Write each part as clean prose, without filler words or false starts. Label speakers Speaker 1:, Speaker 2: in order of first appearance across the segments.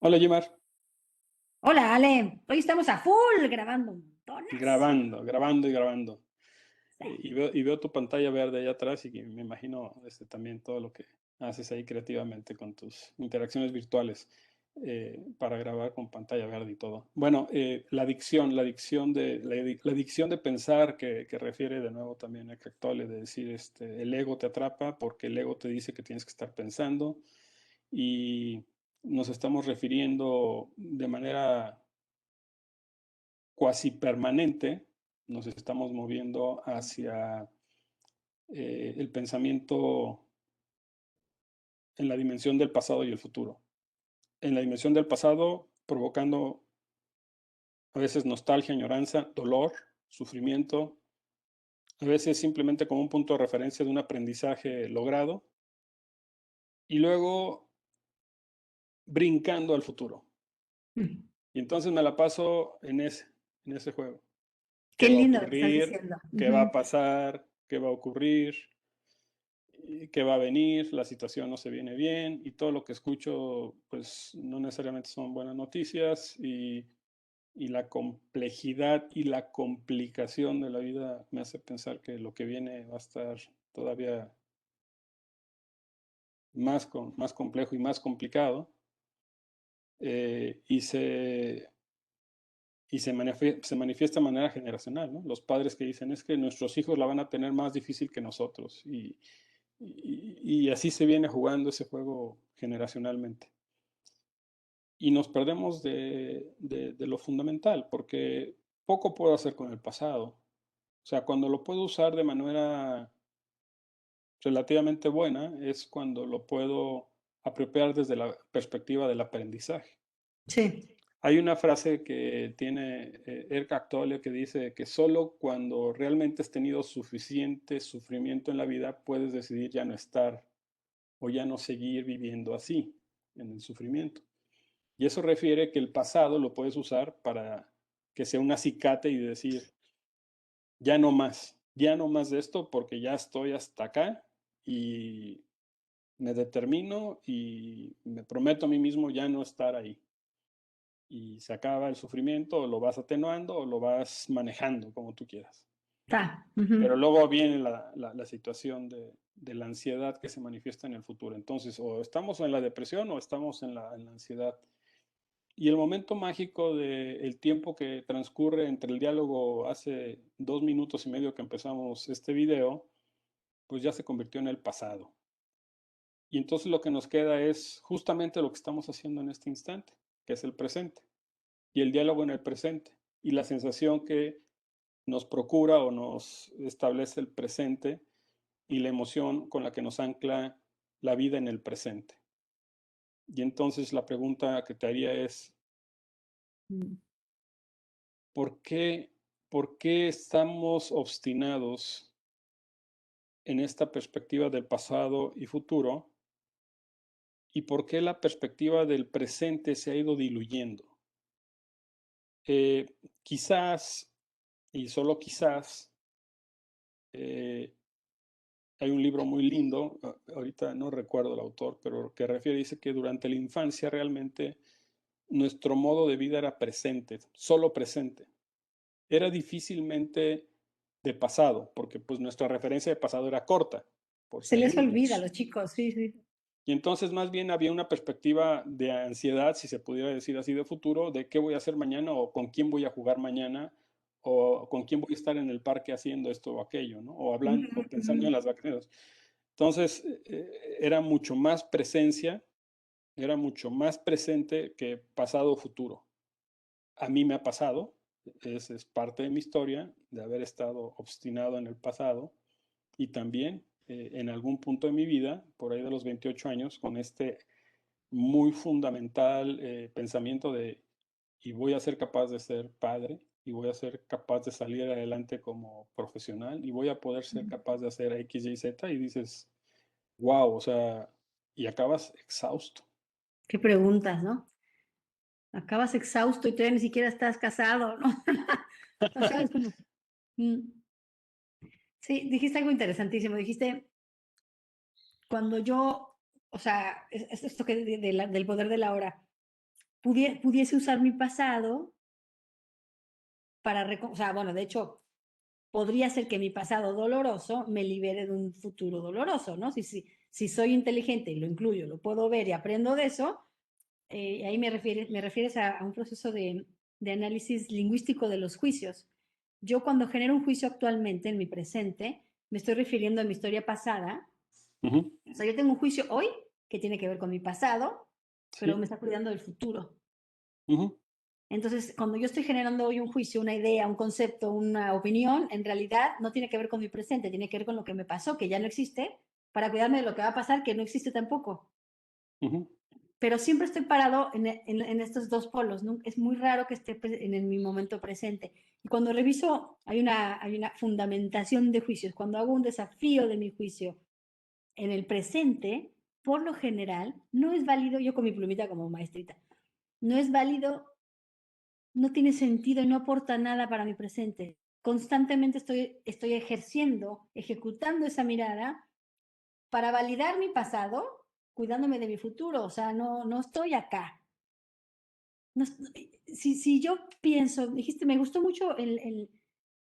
Speaker 1: Hola, Jimar.
Speaker 2: Hola, Ale. Hoy estamos a full grabando montonazo.
Speaker 1: Grabando, grabando y grabando.
Speaker 2: Sí.
Speaker 1: Y veo tu pantalla verde allá atrás y que me imagino también todo lo que haces ahí creativamente con tus interacciones virtuales para grabar con pantalla verde y todo. Bueno, la adicción de pensar que refiere de nuevo también a Eckhart Tolle, de decir, el ego te atrapa porque el ego te dice que tienes que estar pensando y nos estamos refiriendo de manera cuasi permanente, nos estamos moviendo hacia el pensamiento en la dimensión del pasado y el futuro. En la dimensión del pasado, provocando a veces nostalgia, añoranza, dolor, sufrimiento, a veces simplemente como un punto de referencia de un aprendizaje logrado, y luego brincando al futuro.
Speaker 2: Mm.
Speaker 1: Y entonces me la paso en ese juego. ¿Qué
Speaker 2: Qué
Speaker 1: va a
Speaker 2: lindo lo que estás
Speaker 1: ocurrir?
Speaker 2: diciendo.
Speaker 1: ¿Qué va a
Speaker 2: Ujú.
Speaker 1: pasar? ¿Qué va a ocurrir? ¿Qué va a venir? La situación no se viene bien y todo lo que escucho pues no necesariamente son buenas noticias y la complejidad y la complicación de la vida me hace pensar que lo que viene va a estar todavía más complejo y más complicado eh, y se, se manifiesta de manera generacional, ¿no? Los padres que dicen es que nuestros hijos la van a tener más difícil que nosotros y así se viene jugando ese juego generacionalmente. Y nos perdemos de lo fundamental, porque poco puedo hacer con el pasado. O sea, cuando lo puedo usar de manera relativamente buena es cuando lo puedo apropiar desde la perspectiva del aprendizaje.
Speaker 2: Sí.
Speaker 1: Hay una frase que tiene Eckhart Tolle que dice que solo cuando realmente has tenido suficiente sufrimiento en la vida puedes decidir ya no estar o ya no seguir viviendo así, en el sufrimiento. Y eso refiere que el pasado lo puedes usar para que sea un acicate y decir, ya no más de esto porque ya estoy hasta acá y me determino y me prometo a mí mismo ya no estar ahí. Y se acaba el sufrimiento, o lo vas atenuando o lo vas manejando como tú quieras.
Speaker 2: Está.
Speaker 1: Pero
Speaker 2: Ujú.
Speaker 1: luego viene la situación de la ansiedad que se manifiesta en el futuro. Entonces, o estamos en la depresión o estamos en la ansiedad. Y el momento mágico del tiempo que transcurre entre el diálogo hace 2 minutos y medio que empezamos este video, pues ya se convirtió en el pasado. Y entonces lo que nos queda es justamente lo que estamos haciendo en este instante, que es el presente, y el diálogo en el presente, y la sensación que nos procura o nos establece el presente y la emoción con la que nos ancla la vida en el presente. Y entonces la pregunta que te haría es,
Speaker 2: Mm.
Speaker 1: ¿por qué, por qué estamos obstinados en esta perspectiva del pasado y futuro? ¿Y por qué la perspectiva del presente se ha ido diluyendo? Eh, Quizás, y solo quizás, eh, hay un libro muy lindo, ahorita no recuerdo el autor, pero que refiere, dice que durante la infancia realmente nuestro modo de vida era presente, solo presente. Era difícilmente de pasado, porque pues nuestra referencia de pasado era corta, por
Speaker 2: Se
Speaker 1: ser
Speaker 2: les olvida a
Speaker 1: niños.
Speaker 2: los chicos, sí, sí.
Speaker 1: Y entonces más bien había una perspectiva de ansiedad, si se pudiera decir así, de futuro, de qué voy a hacer mañana o con quién voy a jugar mañana o con quién voy a estar en el parque haciendo esto o aquello, ¿no? O hablando
Speaker 2: Ujú,
Speaker 1: o pensando
Speaker 2: ujú.
Speaker 1: en las vacaciones. Entonces, era mucho más presencia, era mucho más presente que pasado o futuro. A mí me ha pasado, es parte de mi historia, de haber estado obstinado en el pasado y también en algún punto de mi vida, por ahí de los 28 años, con este muy fundamental pensamiento de, y voy a ser capaz de ser padre, y voy a ser capaz de salir adelante como profesional, y voy a poder ser capaz de hacer X, Y, Z, y dices, wow, o sea, y acabas exhausto.
Speaker 2: Qué preguntas, ¿no? Acabas exhausto y todavía ni siquiera estás casado, ¿no? O sea, es como, mm, sí, dijiste algo interesantísimo. Dijiste, cuando yo, o sea, es esto que del poder de la hora. pudiese usar mi pasado para, o sea, bueno, de hecho, podría ser que mi pasado doloroso me libere de un futuro doloroso, ¿no? Si soy inteligente y lo incluyo, lo puedo ver y aprendo de eso, ahí me refieres a un proceso de análisis lingüístico de los juicios. Yo cuando genero un juicio actualmente, en mi presente, me estoy refiriendo a mi historia pasada.
Speaker 1: Ujú.
Speaker 2: O sea, yo tengo un juicio hoy que tiene que ver con mi pasado, pero
Speaker 1: Sí.
Speaker 2: me está cuidando del futuro.
Speaker 1: Ujú.
Speaker 2: Entonces, cuando yo estoy generando hoy un juicio, una idea, un concepto, una opinión, en realidad no tiene que ver con mi presente, tiene que ver con lo que me pasó, que ya no existe, para cuidarme de lo que va a pasar, que no existe tampoco.
Speaker 1: Ujú.
Speaker 2: Pero siempre estoy parado en estos dos polos, ¿no? Es muy raro que esté en mi momento presente. Y cuando reviso, hay una fundamentación de juicios. Cuando hago un desafío de mi juicio en el presente, por lo general, no es válido, yo con mi plumita como maestrita, no es válido, no tiene sentido y no aporta nada para mi presente. Constantemente estoy ejerciendo, ejecutando esa mirada para validar mi pasado, cuidándome de mi futuro. O sea, no estoy acá. No, si yo pienso, dijiste, me gustó mucho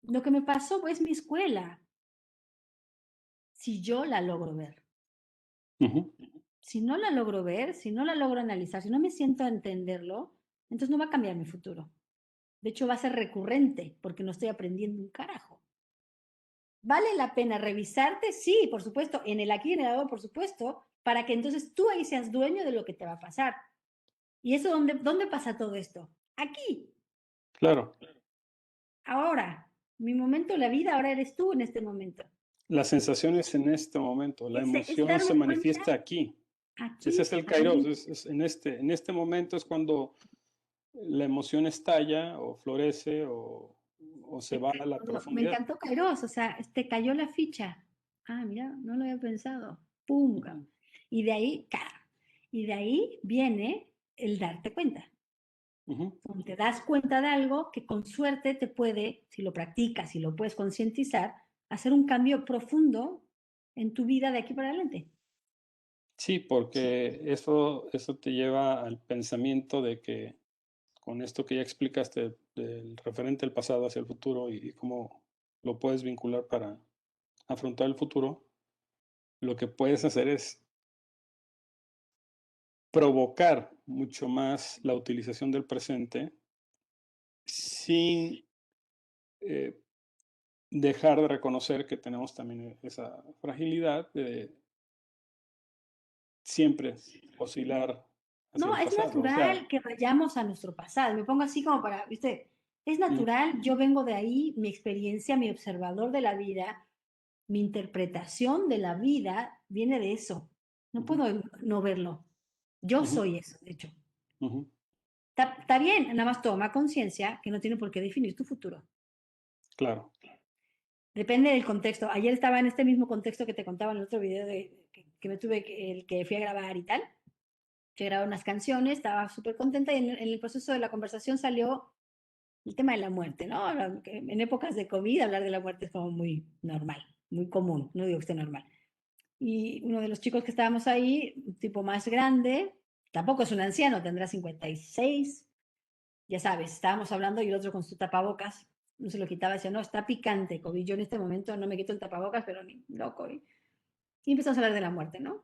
Speaker 2: lo que me pasó, es mi escuela. Si yo la logro ver.
Speaker 1: Ujú.
Speaker 2: Si no la logro ver, si no la logro analizar, si no me siento a entenderlo, entonces no va a cambiar mi futuro. De hecho, va a ser recurrente porque no estoy aprendiendo un carajo. ¿Vale la pena revisarte? Sí, por supuesto, en el aquí y en el ahora, por supuesto, para que entonces tú ahí seas dueño de lo que te va a pasar. ¿Y eso dónde pasa todo esto? Aquí,
Speaker 1: Claro.
Speaker 2: ahora. Mi momento, la vida, ahora eres tú en este momento.
Speaker 1: Las sensaciones en este momento, la
Speaker 2: Es
Speaker 1: emoción se
Speaker 2: darme cuenta
Speaker 1: manifiesta aquí. Ese es
Speaker 2: aquí,
Speaker 1: el Kairos,
Speaker 2: ahí.
Speaker 1: en este momento es cuando la emoción estalla o florece o se va a la
Speaker 2: Me
Speaker 1: profundidad.
Speaker 2: encantó Kairos, o sea, te cayó la ficha. Ah, mira, no lo había pensado. Pum.
Speaker 1: Ujú.
Speaker 2: Y de ahí, y de ahí viene el darte cuenta.
Speaker 1: Ujú.
Speaker 2: Cuando te das cuenta de algo que con suerte te puede, si lo practicas, si lo puedes concientizar, hacer un cambio profundo en tu vida de aquí para adelante.
Speaker 1: Sí, porque eso te lleva al pensamiento de que con esto que ya explicaste del referente del pasado hacia el futuro y cómo lo puedes vincular para afrontar el futuro, lo que puedes hacer es provocar mucho más la utilización del presente sin eh, dejar de reconocer que tenemos también esa fragilidad de siempre oscilar hacia
Speaker 2: No,
Speaker 1: el
Speaker 2: es
Speaker 1: pasado. O sea,
Speaker 2: natural que vayamos a nuestro pasado. Me pongo así como para, viste, es
Speaker 1: mm,
Speaker 2: natural, yo vengo de ahí, mi experiencia, mi observador de la vida, mi interpretación de la vida viene de eso. No
Speaker 1: ujú,
Speaker 2: puedo no verlo. Yo
Speaker 1: ujú,
Speaker 2: soy eso, de hecho.
Speaker 1: ujú,
Speaker 2: Está bien, nada más toma conciencia que no tiene por qué definir tu futuro.
Speaker 1: claro.
Speaker 2: Depende del contexto. Ayer estaba en este mismo contexto que te contaba en el otro video que me tuve, el que fui a grabar y tal. Fui a grabar unas canciones, estaba súper contenta y en el proceso de la conversación salió el tema de la muerte, ¿no? En épocas de COVID hablar de la muerte es como muy normal, muy común, no digo que esté normal. Y uno de los chicos que estábamos ahí, un tipo más grande, tampoco es un anciano, tendrá 56, ya sabes, estábamos hablando y el otro con su tapabocas, no se lo quitaba, decía, no, está picante, COVID, yo en este momento no me quito el tapabocas, pero ni loco. Y empezamos a hablar de la muerte, ¿no?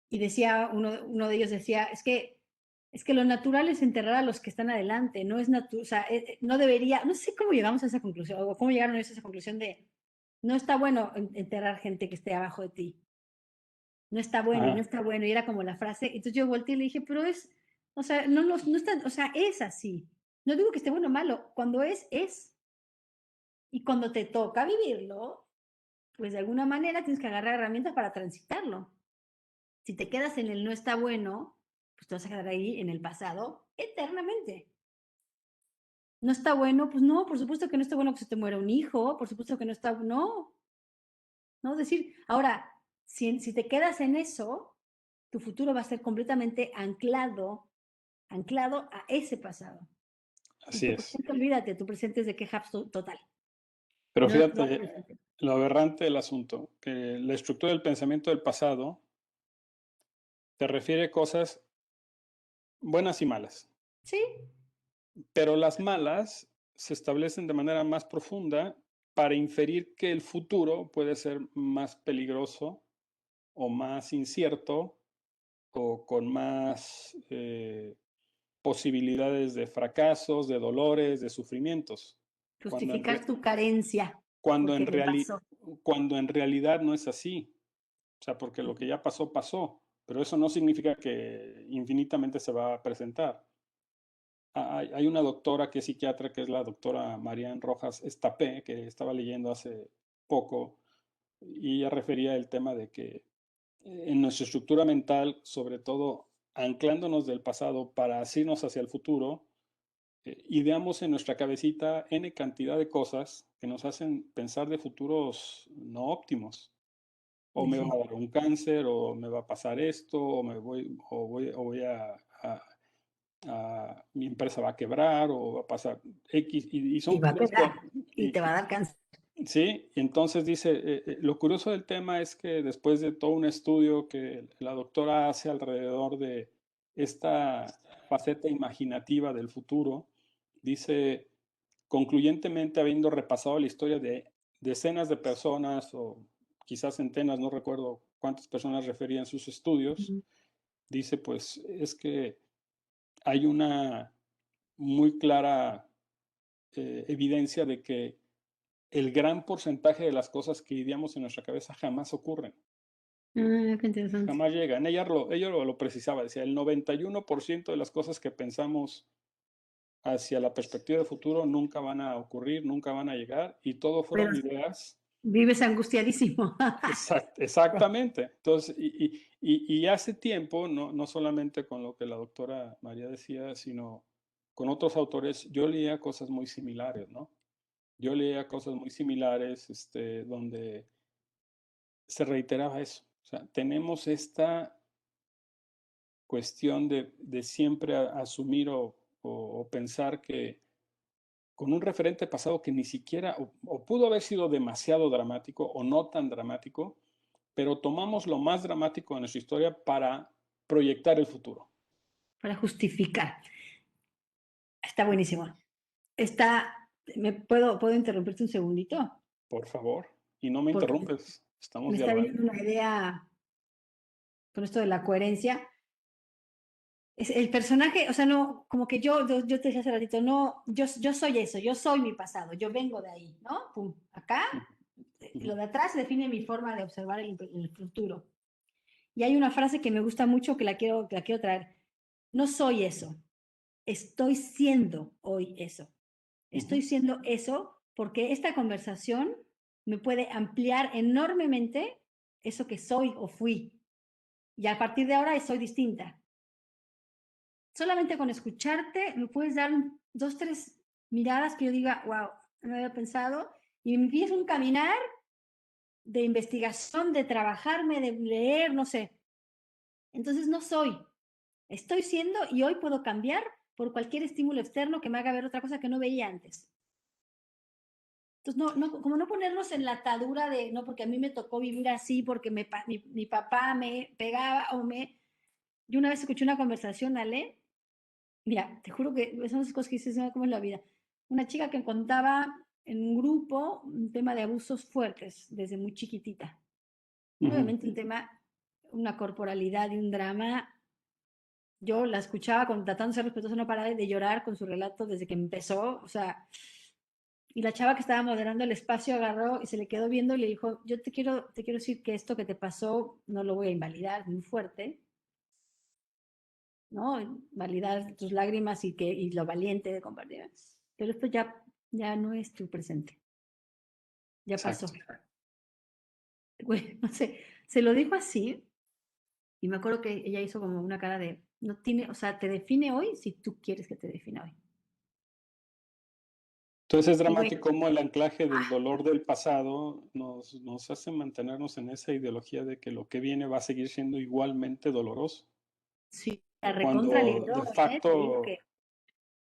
Speaker 2: Y decía, uno de ellos decía, es que lo natural es enterrar a los que están adelante, no es natural, o sea, no debería, no sé cómo llegamos a esa conclusión, o cómo llegaron ellos a esa conclusión de, no está bueno enterrar gente que esté abajo de ti, no está bueno y no
Speaker 1: Ajá.
Speaker 2: está bueno, y era como la frase, entonces yo volteé y le dije, pero es, o sea, no está, o sea, es así, no digo que esté bueno o malo, cuando es, y cuando te toca vivirlo, pues de alguna manera tienes que agarrar herramientas para transitarlo. Si te quedas en el no está bueno, pues te vas a quedar ahí en el pasado eternamente. No está bueno, pues no, por supuesto que no está bueno que se te muera un hijo, por supuesto que no está, no, es decir, ahora, si te quedas en eso, tu futuro va a ser completamente anclado a ese pasado. Y
Speaker 1: Así
Speaker 2: tu
Speaker 1: es.
Speaker 2: presente, olvídate, tu presente es de queja total.
Speaker 1: Pero
Speaker 2: No es tu
Speaker 1: fíjate
Speaker 2: presente.
Speaker 1: lo aberrante del asunto, que la estructura del pensamiento del pasado te refiere cosas buenas y malas.
Speaker 2: Sí,
Speaker 1: Pero las malas se establecen de manera más profunda para inferir que el futuro puede ser más peligroso o más incierto o con más posibilidades de fracasos, de dolores, de sufrimientos, cuando en,
Speaker 2: justificar tu carencia
Speaker 1: cuando
Speaker 2: porque
Speaker 1: en,
Speaker 2: te pasó.
Speaker 1: cuando en realidad no es así. O sea, porque lo que ya pasó, pasó, pero eso no significa que infinitamente se va a presentar. Hay una doctora que es psiquiatra, que es la doctora Marian Rojas Estapé, que estaba leyendo hace poco, y ella refería el tema de que en nuestra estructura mental, sobre todo anclándonos del pasado para asirnos hacia el futuro, ideamos en nuestra cabecita N cantidad de cosas que nos hacen pensar de futuros no óptimos. O me va a
Speaker 2: Sí.
Speaker 1: dar un cáncer, o me va a pasar esto, o voy mi empresa va a quebrar, o va a pasar X, y
Speaker 2: Y
Speaker 1: son
Speaker 2: va a
Speaker 1: puras
Speaker 2: pegar
Speaker 1: cosas.
Speaker 2: y te va a dar cáncer.
Speaker 1: Sí, y entonces dice, lo curioso del tema es que después de todo un estudio que la doctora hace alrededor de esta faceta imaginativa del futuro, dice, concluyentemente, habiendo repasado la historia de decenas de personas o quizás centenas, no recuerdo cuántas personas referían sus estudios,
Speaker 2: Ujú.
Speaker 1: dice, pues es que hay una muy clara evidencia de que el gran porcentaje de las cosas que ideamos en nuestra cabeza jamás ocurren,
Speaker 2: Ah, qué interesante.
Speaker 1: jamás llegan. Ella lo precisaba, decía, el 91% de las cosas que pensamos hacia la perspectiva de futuro nunca van a ocurrir, nunca van a llegar, y todo
Speaker 2: Pero
Speaker 1: fueron ideas.
Speaker 2: vives angustiadísimo.
Speaker 1: Exactamente. Entonces, y hace tiempo, no solamente con lo que la doctora María decía, sino con otros autores, yo leía cosas muy similares, ¿no? Yo leía cosas muy similares, donde se reiteraba eso. O sea, tenemos esta cuestión de siempre asumir o pensar que con un referente pasado que ni siquiera, o pudo haber sido demasiado dramático o no tan dramático, pero tomamos lo más dramático de nuestra historia para proyectar el futuro.
Speaker 2: Para justificar. Está buenísimo. Está, ¿puedo interrumpirte un segundito?
Speaker 1: Por favor, y no me
Speaker 2: Porque
Speaker 1: interrumpes, estamos
Speaker 2: me está
Speaker 1: dialogando.
Speaker 2: viniendo una idea con esto de la coherencia. Es el personaje, o sea, no, como que yo te decía hace ratito, no, yo soy eso, yo soy mi pasado, yo vengo de ahí, ¿no? Pum, acá,
Speaker 1: Ujú, ujú,
Speaker 2: lo de atrás define mi forma de observar el futuro. Y hay una frase que me gusta mucho que la quiero traer. No soy eso, estoy siendo hoy eso.
Speaker 1: ujú.
Speaker 2: Estoy siendo eso porque esta conversación me puede ampliar enormemente eso que soy o fui. Y a partir de ahora soy distinta. Solamente con escucharte me puedes dar dos, tres miradas que yo diga, wow, no había pensado. Y empiezo un caminar de investigación, de trabajarme, de leer, no sé. Entonces no soy, estoy siendo y hoy puedo cambiar por cualquier estímulo externo que me haga ver otra cosa que no veía antes. Entonces, como no ponernos en la atadura de, no, porque a mí me tocó vivir así, porque mi papá me pegaba o me... Yo una vez escuché una conversación, Ale, mira, te juro que son esas cosas que dices, "Ah, ¿cómo es la vida?". Una chica que contaba en un grupo un tema de abusos fuertes desde muy chiquitita.
Speaker 1: Ujú.
Speaker 2: Obviamente un tema, una corporalidad y un drama. Yo la escuchaba tratando de ser respetuosa, no paraba de llorar con su relato desde que empezó, o sea, y la chava que estaba moderando el espacio agarró y se le quedó viendo y le dijo, yo te quiero decir que esto que te pasó no lo voy a invalidar, es muy fuerte, ¿no? Validar tus lágrimas y lo valiente de compartir. Pero esto ya no es tu presente, ya
Speaker 1: Exacto.
Speaker 2: pasó. Güey, no sé, se lo dijo así y me acuerdo que ella hizo como una cara de, no tiene, o sea, te define hoy si tú quieres que te defina hoy.
Speaker 1: Entonces es
Speaker 2: Y güey,
Speaker 1: dramático cómo el anclaje del dolor del pasado nos hace mantenernos en esa ideología de que lo que viene va a seguir siendo igualmente doloroso,
Speaker 2: sí, la
Speaker 1: cuando
Speaker 2: recontralibró,
Speaker 1: de
Speaker 2: te digo que
Speaker 1: facto,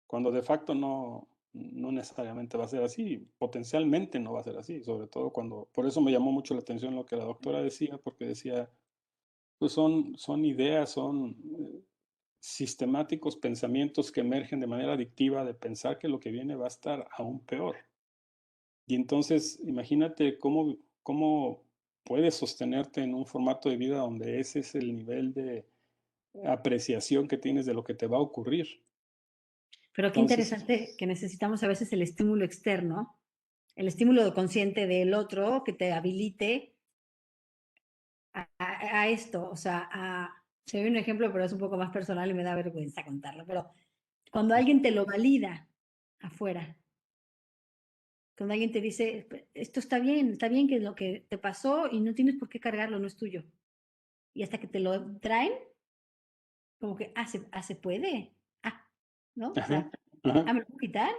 Speaker 1: cuando de facto no necesariamente va a ser así, potencialmente no va a ser así, sobre todo cuando, por eso me llamó mucho la atención lo que la doctora decía, porque decía, pues son ideas, son sistemáticos pensamientos que emergen de manera adictiva de pensar que lo que viene va a estar aún peor. Y entonces, imagínate cómo puedes sostenerte en un formato de vida donde ese es el nivel de apreciación que tienes de lo que te va a ocurrir.
Speaker 2: Pero qué
Speaker 1: Entonces,
Speaker 2: interesante que necesitamos a veces el estímulo externo, el estímulo consciente del otro que te habilite a esto. O sea, se ve un ejemplo, pero es un poco más personal y me da vergüenza contarlo. Pero cuando alguien te lo valida afuera, cuando alguien te dice, esto está bien que es lo que te pasó y no tienes por qué cargarlo, no es tuyo. Y hasta que te lo traen, como que, se puede. ¿No? O
Speaker 1: ajá,
Speaker 2: sea,
Speaker 1: ajá.
Speaker 2: ¿me lo puedo quitar?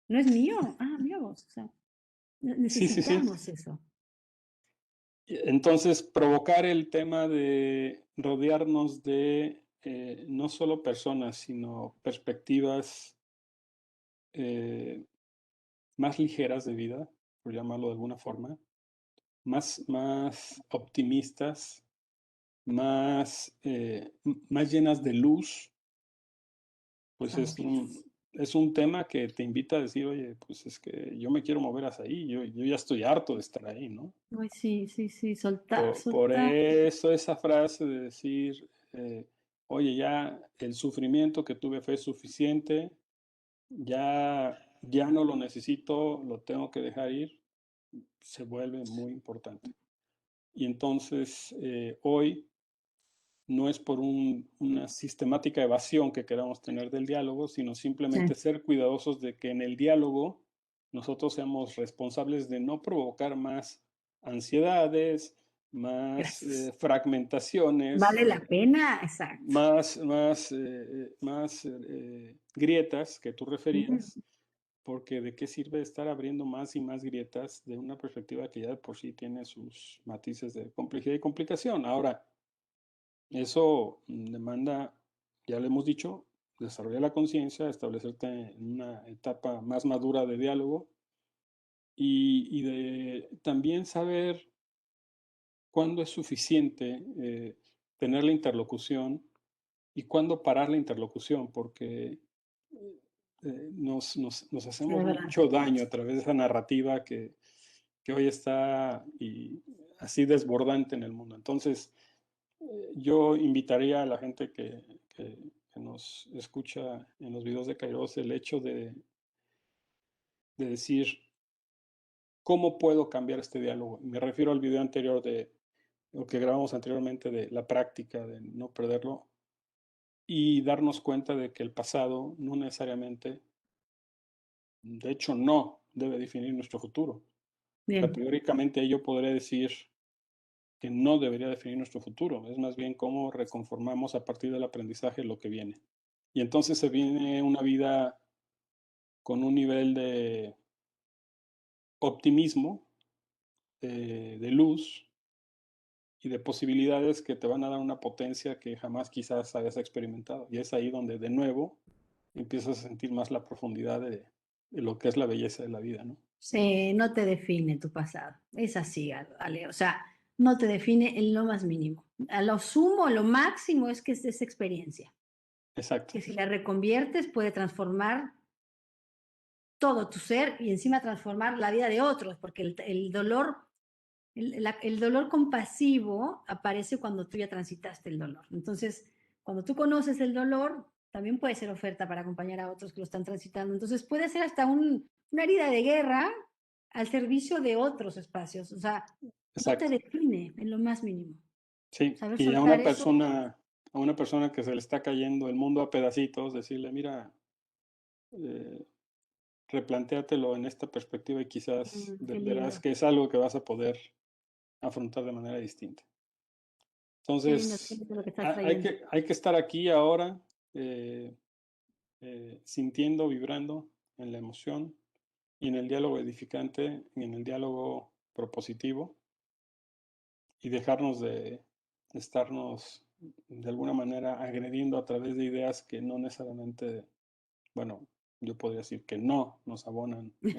Speaker 2: No es mío. Mira vos. O sea,
Speaker 1: Sí, sí, sí.
Speaker 2: necesitamos eso.
Speaker 1: Entonces, provocar el tema de rodearnos de no solo personas, sino perspectivas eh, más ligeras de vida, por llamarlo de alguna forma, más optimistas, más llenas de luz, pues
Speaker 2: Estamos bien.
Speaker 1: es un tema que te invita a decir, oye, pues es que yo me quiero mover hacia ahí, yo ya estoy harto de estar ahí, ¿no?
Speaker 2: Ay, sí, sí, sí, soltar,
Speaker 1: Por
Speaker 2: soltar.
Speaker 1: eso esa frase de decir, oye, ya el sufrimiento que tuve fue suficiente, ya no lo necesito, lo tengo que dejar ir, se vuelve muy importante. Y entonces, hoy no es por una sistemática evasión que queramos tener del diálogo, sino simplemente
Speaker 2: Sí.
Speaker 1: ser cuidadosos de que en el diálogo nosotros seamos responsables de no provocar más ansiedades, más
Speaker 2: Gracias.
Speaker 1: fragmentaciones,
Speaker 2: ¿Vale la pena? Exacto.
Speaker 1: más grietas que tú
Speaker 2: Ujú.
Speaker 1: referías, porque de qué sirve estar abriendo más y más grietas de una perspectiva que ya de por sí tiene sus matices de complejidad y complicación. Ahora, eso demanda, ya lo hemos dicho, desarrollar la conciencia, establecerte en una etapa más madura de diálogo y de también saber cuándo es suficiente tener la interlocución y cuándo parar la interlocución, porque nos
Speaker 2: Sí,
Speaker 1: hacemos
Speaker 2: de verdad.
Speaker 1: mucho daño a través de esa narrativa que hoy está así desbordante en el mundo. Entonces, yo invitaría a la gente que nos escucha en los videos de Kairos el hecho de decir, ¿cómo puedo cambiar este diálogo? Me refiero al video anterior de lo que grabamos anteriormente de la práctica de no perderlo y darnos cuenta de que el pasado no necesariamente, de hecho no, debe definir nuestro futuro.
Speaker 2: Bien.
Speaker 1: Categóricamente yo podría decir que no debería definir nuestro futuro, es más bien cómo reconformamos a partir del aprendizaje lo que viene. Y entonces se viene una vida con un nivel de optimismo, de luz y de posibilidades que te van a dar una potencia que jamás quizás hayas experimentado. Y es ahí donde de nuevo empiezas a sentir más la profundidad de lo que es la belleza de la vida, ¿no?
Speaker 2: Sí, no te define tu pasado. Es así, Ale. O sea, no te define en lo más mínimo. A lo sumo, lo máximo es que es esa experiencia,
Speaker 1: Exacto,
Speaker 2: que si la reconviertes puede transformar todo tu ser y encima transformar la vida de otros, porque el dolor, el dolor compasivo aparece cuando tú ya transitaste el dolor. Entonces, cuando tú conoces el dolor, también puede ser oferta para acompañar a otros que lo están transitando. Entonces, puede ser hasta una herida de guerra al servicio de otros espacios. O sea, no te
Speaker 1: exacto.
Speaker 2: define en lo más mínimo.
Speaker 1: Sí,
Speaker 2: Saber
Speaker 1: y
Speaker 2: soltar eso,
Speaker 1: a una persona que se le está cayendo el mundo a pedacitos, decirle, mira, eh, replantéatelo en esta perspectiva y quizás
Speaker 2: qué
Speaker 1: verás
Speaker 2: lindo,
Speaker 1: que es algo que vas a poder afrontar de manera distinta.
Speaker 2: qué
Speaker 1: Entonces,
Speaker 2: lindo lo que estás trayendo.
Speaker 1: hay que estar aquí ahora, eh, sintiendo, vibrando en la emoción y en el diálogo edificante y en el diálogo propositivo y dejarnos de estarnos de alguna manera agrediendo a través de ideas que no necesariamente, bueno, yo podría decir que no nos abonan en mucho.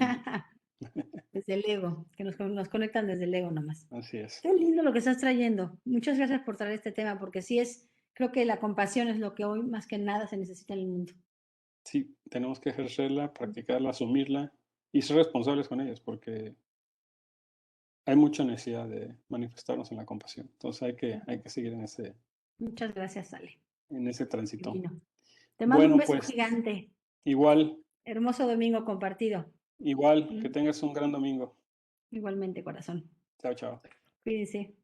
Speaker 2: Desde el ego, que nos conectan desde el ego nomás.
Speaker 1: Así es.
Speaker 2: Qué lindo lo que estás trayendo. Muchas gracias por traer este tema, porque sí es, Creo que la compasión es lo que hoy más que nada se necesita en el mundo.
Speaker 1: Sí, tenemos que ejercerla, practicarla, asumirla y ser responsables con ellas, porque hay mucha necesidad de manifestarnos en la compasión. Entonces hay que seguir
Speaker 2: Muchas gracias, Ale.
Speaker 1: en ese tránsito.
Speaker 2: Divino. Te mando un
Speaker 1: Bueno,
Speaker 2: beso
Speaker 1: pues
Speaker 2: gigante.
Speaker 1: igual,
Speaker 2: Hermoso domingo compartido.
Speaker 1: que
Speaker 2: Mm,
Speaker 1: tengas un gran domingo.
Speaker 2: Igualmente, corazón.
Speaker 1: Chao, chao.
Speaker 2: Cuídense.